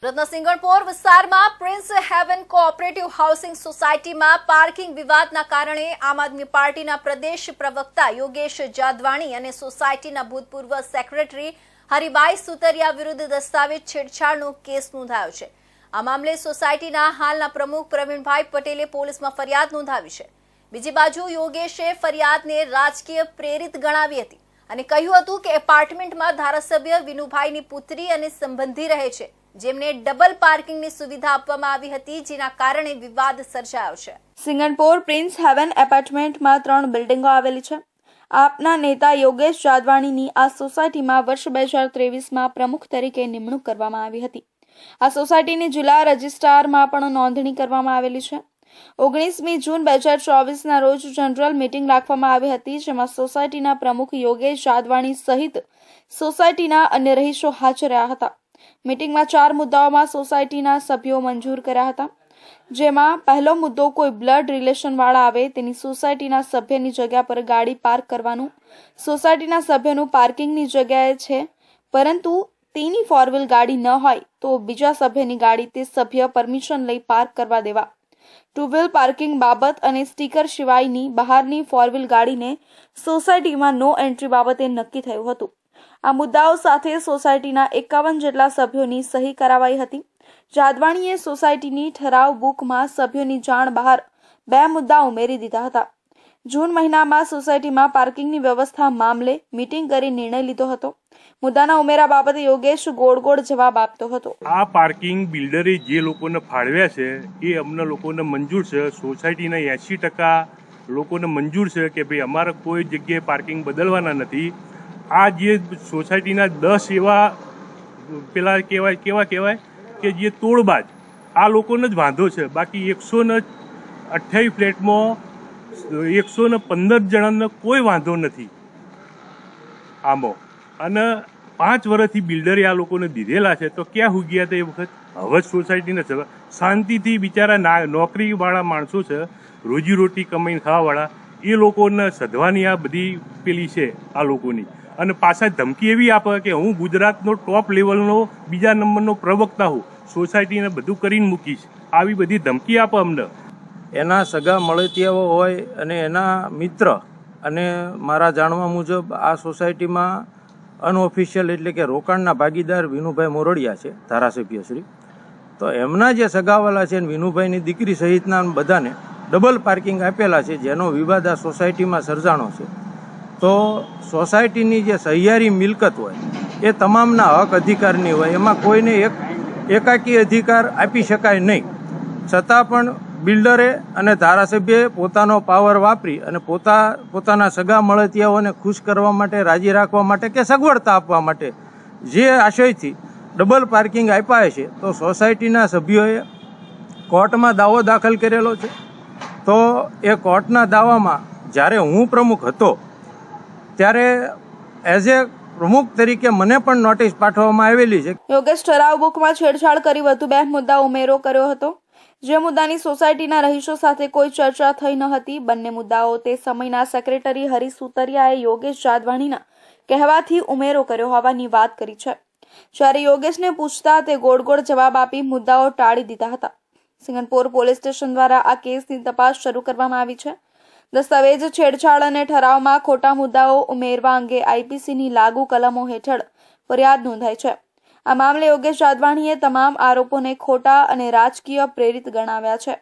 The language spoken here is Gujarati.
રત્નસિંગણપોર વિસ્તારમાં પ્રિન્સ હેવન કોઓપરેટિવ હાઉસિંગ સોસાયટીમાં પાર્કિંગ વિવાદના કારણે આમ આદમી પાર્ટીના પ્રદેશ પ્રવક્તા યોગેશ જાદવાણી અને સોસાયટીના ભૂતપૂર્વ સેક્રેટરી હરિભાઈ સુતરિયા વિરુદ્ધ દસ્તાવેજ છેડછાડનો કેસ નોંધાયો છે। આ મામલે સોસાયટીના હાલના પ્રમુખ પ્રવીણભાઈ પટેલે પોલીસમાં ફરિયાદ નોંધાવી છે। બીજી બાજુ યોગેશે ફરિયાદને રાજકીય પ્રેરિત ગણાવી હતી અને કહ્યું હતું કે એપાર્ટમેન્ટમાં ધારાસભ્ય વિનુભાઈની પુત્રી અને સંબંધી રહે છે, જેમને ડબલ પાર્કિંગની સુવિધા આપવામાં આવી હતી, જેના કારણે વિવાદ સર્જાયો છે। સિંગણપોર પ્રિન્સ હેવન એપાર્ટમેન્ટમાં 3 બિલ્ડિંગો આવેલી છે। આપના નેતા યોગેશ જાદવાણીની આ સોસાયટીમાં વર્ષ 2023માં પ્રમુખ તરીકે નિમણૂક કરવામાં આવી હતી। આ સોસાયટીની જિલ્લા રજિસ્ટ્રારમાં પણ નોંધણી કરવામાં આવેલી છે। 19મી જૂન 2024ના રોજ જનરલ મીટિંગ રાખવામાં આવી હતી, જેમાં સોસાયટીના પ્રમુખ યોગેશ જાદવાણી સહિત સોસાયટીના અન્ય રહીશો હાજર રહ્યા હતા। મીટિંગમાં 4 મુદ્દાઓમાં સોસાયટીના સભ્યો મંજૂર કર્યા હતા, જેમાં પહેલો મુદ્દો કોઈ બ્લડ રિલેશનવાળા આવે તેની સોસાયટીના સભ્યની જગ્યા પર ગાડી પાર્ક કરવાનું। સોસાયટીના સભ્યનું પાર્કિંગની જગ્યાએ છે, પરંતુ તેની 4 વ્હીલ ગાડી ન હોય તો બીજા સભ્યની ગાડી તે સભ્ય પરમિશન લઈ પાર્ક કરવા દેવા। 2 વ્હીલ પાર્કિંગ બાબત અને સ્ટીકર સિવાયની બહારની 4 વ્હીલ ગાડીને સોસાયટીમાં નો એન્ટ્રી બાબતે નક્કી થયું હતું। આ મુદ્દાઓ સાથે સોસાયટીના 51 જેટલા સભ્યોની સહી કરાવાઈ હતી। જાદવાણીએ સોસાયટીની ઠરાવ બુકમાં સભ્યોની જાણ બહાર 2 મુદ્દા ઉમેરી દીધા હતા। જૂન મહિનામાં સોસાયટીમાં પાર્કિંગની વ્યવસ્થા મામલે મીટિંગ કરી નિર્ણય લીધો હતો। મુદ્દાના ઉમેરા બાબતે યોગેશ ગોળ જવાબ આપતો હતો। આ પાર્કિંગ બિલ્ડરે જે લોકોને ફાળવ્યા છે એ અમને લોકોને મંજૂર છે। સોસાયટીના 80% લોકોને મંજૂર છે કે ભાઈ અમારે કોઈ જગ્યાએ પાર્કિંગ બદલવાના નથી। આ જે સોસાયટીના 10 એવા પેલા કહેવાય કે જે તોડબાજ આ લોકોને જ વાંધો છે, બાકી 128 ફ્લેટમાં 115 જણાને કોઈ વાંધો નથી આમાં। અને 5 વર્ષથી બિલ્ડરે આ લોકોને દીધેલા છે, તો ક્યાં હું ગયા હતા એ વખત? હવે સોસાયટીને શાંતિથી બિચારા નોકરીવાળા માણસો છે, રોજીરોટી કમાઈને ખાવાવાળા, એ લોકોને સધવાની આ બધી પેલી છે આ લોકોની। અને પાછા ધમકી એવી આપે કે હું ગુજરાતનો ટોપ લેવલનો બીજા નંબરનો પ્રવક્તા હું, સોસાયટીને બધું કરીને મૂકીશ, આવી બધી ધમકી આપે અમને। એના સગા મળતિયાઓ હોય અને એના મિત્ર, અને મારા જાણવા મુજબ આ સોસાયટીમાં અનઓફિશિયલ એટલે કે રોકાણના ભાગીદાર વિનુભાઈ મોરડિયા છે, ધારાસભ્યશ્રી। તો એમના જે સગાવાલા છે વિનુભાઈની દીકરી સહિતના બધાને ડબલ પાર્કિંગ આપેલા છે, જેનો વિવાદ આ સોસાયટીમાં સર્જાણો છે। તો સોસાયટીની જે સહિયારી મિલકત હોય એ તમામના હક અધિકારની હોય, એમાં કોઈને એકાકી અધિકાર આપી શકાય નહીં। છતાં પણ બિલ્ડરે અને ધારાસભ્યએ પોતાનો પાવર વાપરી અને પોતાના સગા મળતિયાઓને ખુશ કરવા માટે, રાજી રાખવા માટે કે સગવડતા આપવા માટે જે આશયથી ડબલ પાર્કિંગ આપ્યા છે, તો સોસાયટીના સભ્યોએ કોર્ટમાં દાવો દાખલ કરેલો છે। તો એ કોર્ટના દાવામાં જ્યારે હું પ્રમુખ હતો ત્યારે એઝ એ પ્રમુખ તરીકે મને પણ નોટિસ પાઠવવામાં આવેલી છે। યોગેશ ઠરાવ બુકમાં છેડછાડ કરી વધુ 2 મુદ્દા ઉમેરો કર્યો હતો, જે મુદ્દાની સોસાયટીના રહીશો સાથે કોઈ ચર્ચા થઈ ન હતી। બંને મુદ્દાઓ તે સમયના સેક્રેટરી હરી સુતરિયાએ યોગેશ જાદવાણીના કહેવાથી ઉમેરો કર્યો હોવાની વાત કરી છે। જ્યારે યોગેશને પૂછતા તે ગોળ જવાબ આપી મુદ્દાઓ ટાળી દીધા હતા। સિંગણપોર પોલીસ સ્ટેશન દ્વારા આ કેસની તપાસ શરૂ કરવામાં આવી છે। દસ્તાવેજ છેડછાડ અને ઠરાવમાં ખોટા મુદ્દાઓ ઉમેરવા અંગે આઈપીસીની લાગુ કલમો હેઠળ ફરિયાદ નોંધાઈ છે। આ મામલે યોગેશ જાદવાણીએ તમામ આરોપોને ખોટા અને રાજકીય પ્રેરિત ગણાવ્યા છે।